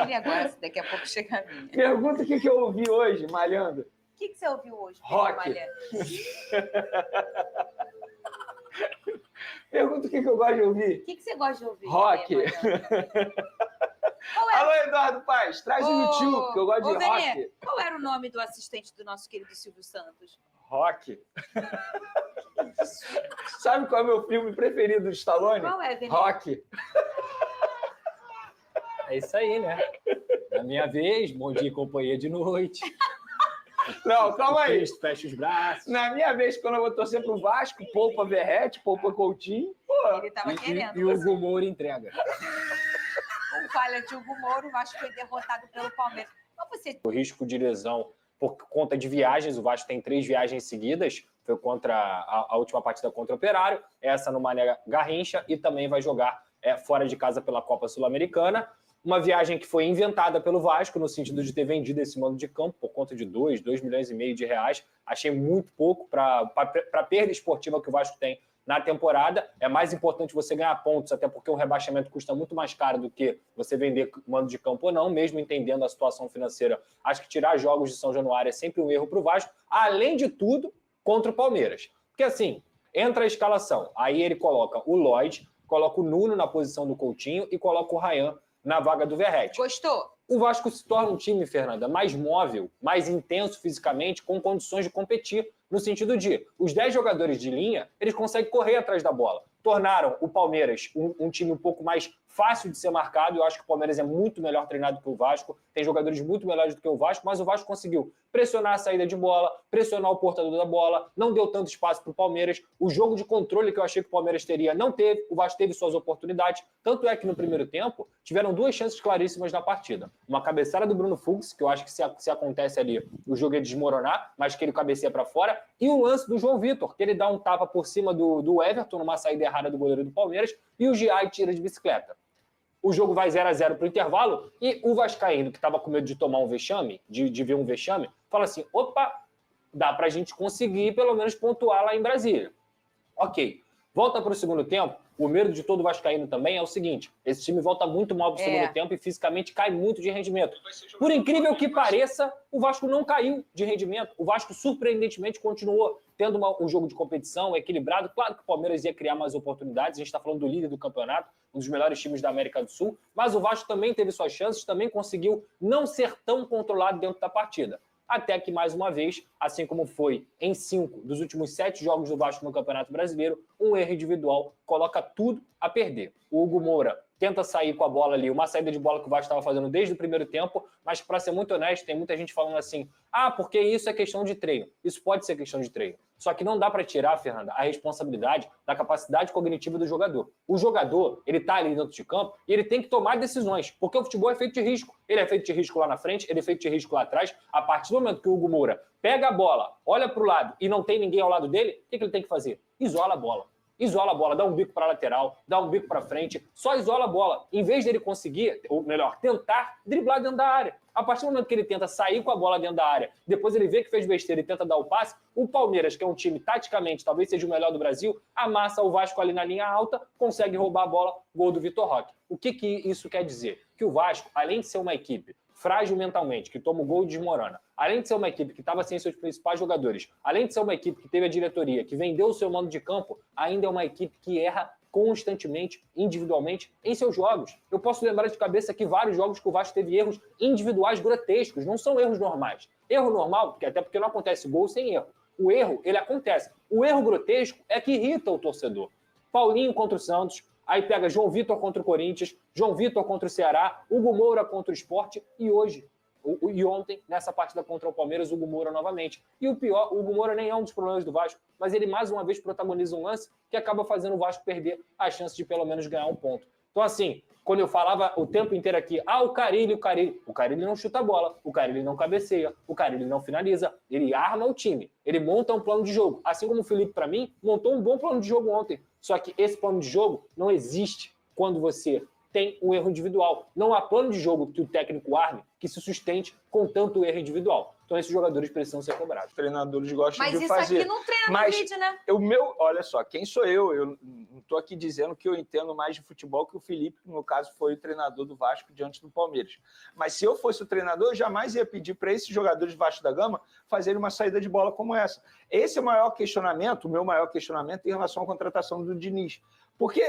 dele, agora daqui a pouco chega a minha. Pergunta o que eu ouvi hoje, malhando. O que você ouviu hoje? Rock. Pergunta o que eu gosto de ouvir. O que você gosta de ouvir? Rock. Alô, Eduardo Paes, traz o YouTube, que eu gosto de rock. Qual era o nome do assistente do nosso querido Silvio Santos? Rock. Sabe qual é o meu filme preferido do Stallone? Qual é, Venê? Rock. É isso aí, né? Na minha vez, bom dia e companhia de noite. Não, calma aí. Fecha os braços. Na minha vez, quando eu vou torcer pro Vasco, poupa Verrete, poupa Coutinho. Pô. Ele tava querendo. E o Hugo Moura entrega. Com falha de Hugo Moura, o Vasco foi derrotado pelo Palmeiras. Mas você... O risco de lesão por conta de viagens, o Vasco tem 3 viagens seguidas, foi contra a última partida contra o Operário, essa no Mané Garrincha, e também vai jogar fora de casa pela Copa Sul-Americana. Uma viagem que foi inventada pelo Vasco, no sentido de ter vendido esse mando de campo por conta de 2 milhões e meio de reais. Achei muito pouco para a perda esportiva que o Vasco tem na temporada. É mais importante você ganhar pontos, até porque o rebaixamento custa muito mais caro do que você vender mando de campo ou não, mesmo entendendo a situação financeira. Acho que tirar jogos de São Januário é sempre um erro para o Vasco, além de tudo, contra o Palmeiras. Porque assim, entra a escalação, aí ele coloca o Lloyd, coloca o Nuno na posição do Coutinho e coloca o Ryan na vaga do Verrete. Gostou? O Vasco se torna um time, Fernanda, mais móvel, mais intenso fisicamente, com condições de competir, no sentido de os 10 jogadores de linha, eles conseguem correr atrás da bola. Tornaram o Palmeiras um time um pouco mais fácil de ser marcado. Eu acho que o Palmeiras é muito melhor treinado que o Vasco, tem jogadores muito melhores do que o Vasco, mas o Vasco conseguiu pressionar a saída de bola, pressionar o portador da bola, não deu tanto espaço para o Palmeiras. O jogo de controle que eu achei que o Palmeiras teria, não teve. O Vasco teve suas oportunidades, tanto é que no primeiro tempo tiveram 2 chances claríssimas na partida. Uma cabeçada do Bruno Fux, que eu acho que se acontece ali, o jogo ia desmoronar, mas que ele cabeceia para fora, e o lance do João Vitor, que ele dá um tapa por cima do Everton, numa saída errada do goleiro do Palmeiras, e o Giai tira de bicicleta. O jogo vai 0-0 para o intervalo, e o vascaíno, que estava com medo de tomar um vexame, de ver um vexame, fala assim, opa, dá para a gente conseguir pelo menos pontuar lá em Brasília. Ok, volta para o segundo tempo. O medo de todo vascaíno também é o seguinte, esse time volta muito mal para o segundo tempo e fisicamente cai muito de rendimento. Por incrível que pareça, o Vasco não caiu de rendimento. O Vasco, surpreendentemente, continuou tendo um jogo de competição equilibrado. Claro que o Palmeiras ia criar mais oportunidades, a gente está falando do líder do campeonato, um dos melhores times da América do Sul, mas o Vasco também teve suas chances, também conseguiu não ser tão controlado dentro da partida. Até que, mais uma vez, assim como foi em 5 dos últimos 7 jogos do Vasco no Campeonato Brasileiro, um erro individual coloca tudo a perder. O Hugo Moura tenta sair com a bola ali, uma saída de bola que o Vasco estava fazendo desde o primeiro tempo, mas, para ser muito honesto, tem muita gente falando assim, porque isso é questão de treino. Isso pode ser questão de treino. Só que não dá para tirar, Fernanda, a responsabilidade da capacidade cognitiva do jogador. O jogador, ele está ali dentro de campo e ele tem que tomar decisões, porque o futebol é feito de risco. Ele é feito de risco lá na frente, ele é feito de risco lá atrás. A partir do momento que o Hugo Moura pega a bola, olha para o lado e não tem ninguém ao lado dele, o que ele tem que fazer? Isola a bola. Isola a bola, dá um bico para a lateral, dá um bico para frente, só isola a bola. Em vez dele conseguir, ou melhor, tentar driblar dentro da área. A partir do momento que ele tenta sair com a bola dentro da área, depois ele vê que fez besteira e tenta dar o passe, o Palmeiras, que é um time taticamente, talvez seja o melhor do Brasil, amassa o Vasco ali na linha alta, consegue roubar a bola, gol do Vitor Roque. O que isso quer dizer? Que o Vasco, além de ser uma equipe frágil mentalmente, que toma o gol e desmorona, além de ser uma equipe que estava sem seus principais jogadores, além de ser uma equipe que teve a diretoria, que vendeu o seu mando de campo, ainda é uma equipe que erra constantemente, individualmente, em seus jogos. Eu posso lembrar de cabeça aqui vários jogos que o Vasco teve erros individuais grotescos, não são erros normais. Erro normal, até porque não acontece gol sem erro. O erro, ele acontece. O erro grotesco é que irrita o torcedor. Paulinho contra o Santos, aí pega João Vitor contra o Corinthians, João Vitor contra o Ceará, Hugo Moura contra o Sport e hoje, e ontem, nessa partida contra o Palmeiras, Hugo Moura novamente. E o pior, o Hugo Moura nem é um dos problemas do Vasco, mas ele mais uma vez protagoniza um lance que acaba fazendo o Vasco perder a chance de pelo menos ganhar um ponto. Então assim, quando eu falava o tempo inteiro aqui, o Carille não chuta a bola, o Carille não cabeceia, o Carille não finaliza, ele arma o time, ele monta um plano de jogo. Assim como o Felipe, para mim, montou um bom plano de jogo ontem. Só que esse plano de jogo não existe quando você tem um erro individual. Não há plano de jogo que o técnico arme que se sustente com tanto erro individual. Então, esses jogadores precisam ser cobrados. Os treinadores gostam Mas de isso fazer. aqui não treina no Mas vídeo, né? olha só, quem sou eu? Eu não estou aqui dizendo que eu entendo mais de futebol que o Felipe, que no caso foi o treinador do Vasco diante do Palmeiras. Mas se eu fosse o treinador, eu jamais ia pedir para esses jogadores do Vasco da Gama fazerem uma saída de bola como essa. Esse é o maior questionamento, o meu maior questionamento em relação à contratação do Diniz. Porque,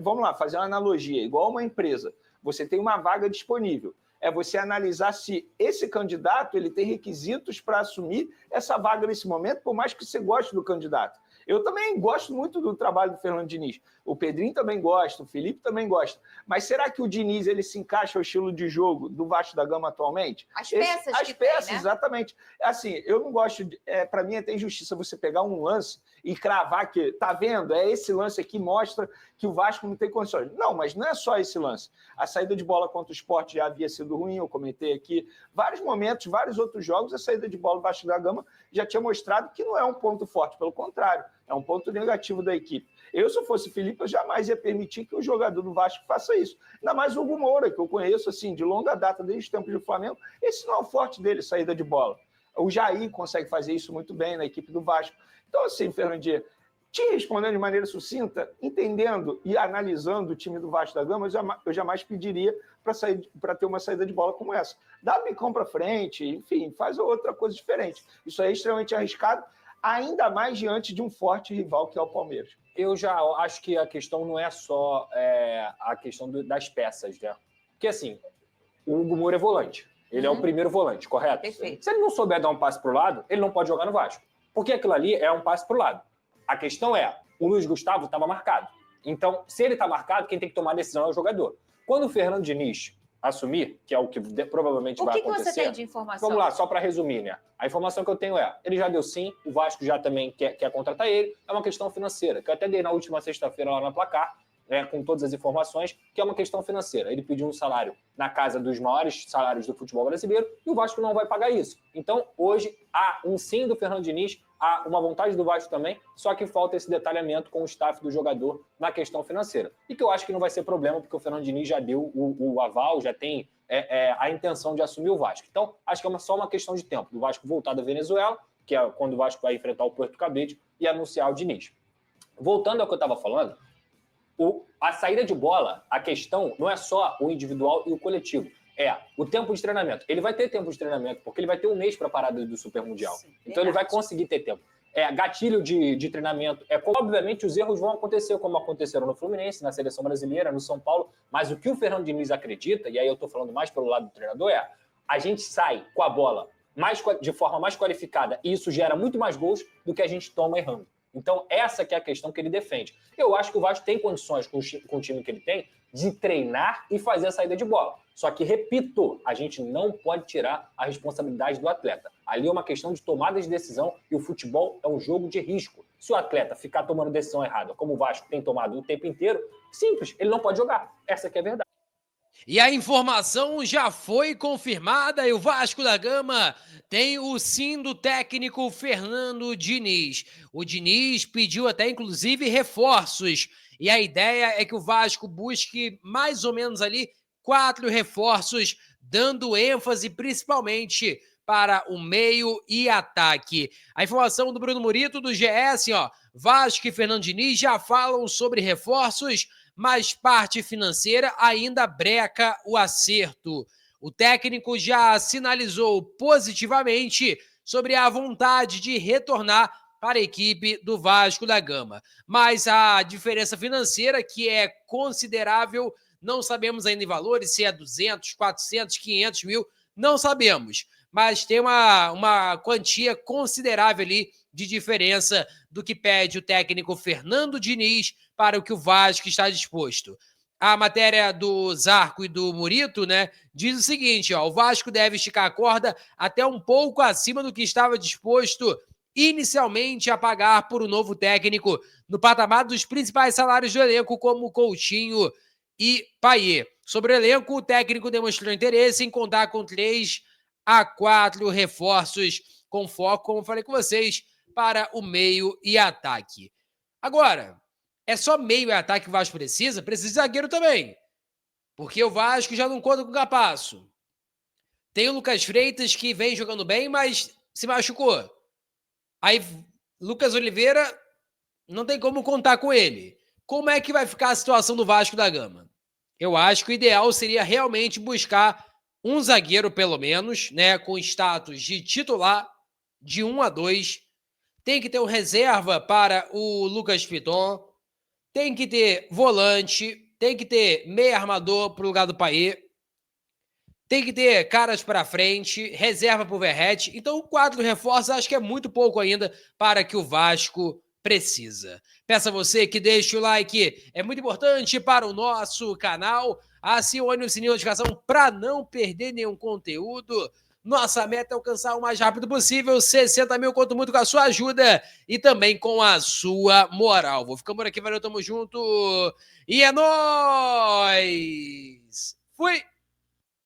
vamos lá, fazer uma analogia, igual uma empresa. Você tem uma vaga disponível. É você analisar se esse candidato ele tem requisitos para assumir essa vaga nesse momento, por mais que você goste do candidato. Eu também gosto muito do trabalho do Fernando Diniz. O Pedrinho também gosta, o Felipe também gosta. Mas será que o Diniz ele se encaixa ao estilo de jogo do Vasco da Gama atualmente? As peças As peças, tem, né? Exatamente. Assim, eu não gosto... para mim, é até injustiça você pegar um lance e cravar que, tá vendo? Esse lance aqui mostra que o Vasco não tem condições. Não, mas não é só esse lance. A saída de bola contra o Sport já havia sido ruim, eu comentei aqui. Vários momentos, vários outros jogos, a saída de bola do Vasco da Gama já tinha mostrado que não é um ponto forte, pelo contrário, é um ponto negativo da equipe. Eu, se eu fosse Felipe, eu jamais ia permitir que o jogador do Vasco faça isso. Ainda mais o Hugo Moura, que eu conheço assim, de longa data, desde os tempos do Flamengo. Esse não é o forte dele, saída de bola. O Jair consegue fazer isso muito bem na equipe do Vasco. Então, assim, Fernandinho, te respondendo de maneira sucinta, entendendo e analisando o time do Vasco da Gama, eu jamais pediria para ter uma saída de bola como essa. Dá bicão para frente, enfim, faz outra coisa diferente. Isso é extremamente arriscado, ainda mais diante de um forte rival que é o Palmeiras. Eu já acho que a questão não é só a questão das peças, né? Porque, assim, o Hugo Moura é volante. Ele é o primeiro volante, correto? Perfeito. Se ele não souber dar um passe para o lado, ele não pode jogar no Vasco. Porque aquilo ali é um passe para o lado. A questão é, o Luiz Gustavo estava marcado. Então, se ele está marcado, quem tem que tomar a decisão é o jogador. Quando o Fernando Diniz assumir, que é o que provavelmente vai acontecer... O que você tem de informação? Vamos lá, só para resumir, né? A informação que eu tenho ele já deu sim, o Vasco já também quer contratar ele, é uma questão financeira, que eu até dei na última sexta-feira lá na Placar, com todas as informações, que é uma questão financeira. Ele pediu um salário na casa dos maiores salários do futebol brasileiro e o Vasco não vai pagar isso. Então, hoje, há um sim do Fernando Diniz, há uma vontade do Vasco também, só que falta esse detalhamento com o staff do jogador na questão financeira. E que eu acho que não vai ser problema, porque o Fernando Diniz já deu o aval, já tem a intenção de assumir o Vasco. Então, acho que é só uma questão de tempo do Vasco voltar da Venezuela, que é quando o Vasco vai enfrentar o Porto Cabide, e anunciar o Diniz. Voltando ao que eu estava falando, a saída de bola, a questão não é só o individual e o coletivo, é o tempo de treinamento. Ele vai ter tempo de treinamento, porque ele vai ter um mês para a parada do Super Mundial. Sim, então ele vai conseguir ter tempo. Gatilho de treinamento. Obviamente, os erros vão acontecer, como aconteceram no Fluminense, na Seleção Brasileira, no São Paulo, mas o que o Fernando Diniz acredita, e aí eu estou falando mais pelo lado do treinador, a gente sai com a bola de forma mais qualificada, e isso gera muito mais gols do que a gente toma errando. Então, essa que é a questão que ele defende. Eu acho que o Vasco tem condições, com o time que ele tem, de treinar e fazer a saída de bola. Só que, repito, a gente não pode tirar a responsabilidade do atleta. Ali é uma questão de tomada de decisão e o futebol é um jogo de risco. Se o atleta ficar tomando decisão errada, como o Vasco tem tomado o tempo inteiro, simples, ele não pode jogar. Essa que é a verdade. E a informação já foi confirmada e o Vasco da Gama tem o sim do técnico Fernando Diniz. O Diniz pediu até, inclusive, reforços. E a ideia é que o Vasco busque mais ou menos ali 4 reforços, dando ênfase principalmente para o meio e ataque. A informação do Bruno Murito, do GS, Vasco e Fernando Diniz já falam sobre reforços, mas parte financeira ainda breca o acerto. O técnico já sinalizou positivamente sobre a vontade de retornar para a equipe do Vasco da Gama. Mas a diferença financeira, que é considerável, não sabemos ainda em valores, se é 200, 400, 500 mil, não sabemos. Mas tem uma quantia considerável ali de diferença do que pede o técnico Fernando Diniz para o que o Vasco está disposto. A matéria do Zarco e do Murito, diz o seguinte, o Vasco deve esticar a corda até um pouco acima do que estava disposto inicialmente a pagar por um novo técnico no patamar dos principais salários do elenco, como Coutinho e Payet. Sobre o elenco, o técnico demonstrou interesse em contar com 3 a 4 reforços, com foco, como falei com vocês, para o meio e ataque. Agora, é só meio e ataque que o Vasco precisa? Precisa de zagueiro também. Porque o Vasco já não conta com o Capasso. Tem o Lucas Freitas, que vem jogando bem, mas se machucou. Aí, Lucas Oliveira, não tem como contar com ele. Como é que vai ficar a situação do Vasco da Gama? Eu acho que o ideal seria realmente buscar um zagueiro, pelo menos, né, com status de titular, de 1 a 2. Tem que ter um reserva para o Lucas Piton. Tem que ter volante. Tem que ter meia armador para o lugar do Payet. Tem que ter caras para frente, reserva para o Verratti. Então, o quadro de reforços acho que é muito pouco ainda para que o Vasco precisa. Peço a você que deixe o like, é muito importante para o nosso canal. Acione o sininho de notificação para não perder nenhum conteúdo. Nossa meta é alcançar o mais rápido possível 60 mil, conto muito com a sua ajuda e também com a sua moral. Vou ficando por aqui, valeu, tamo junto e é nóis! Fui!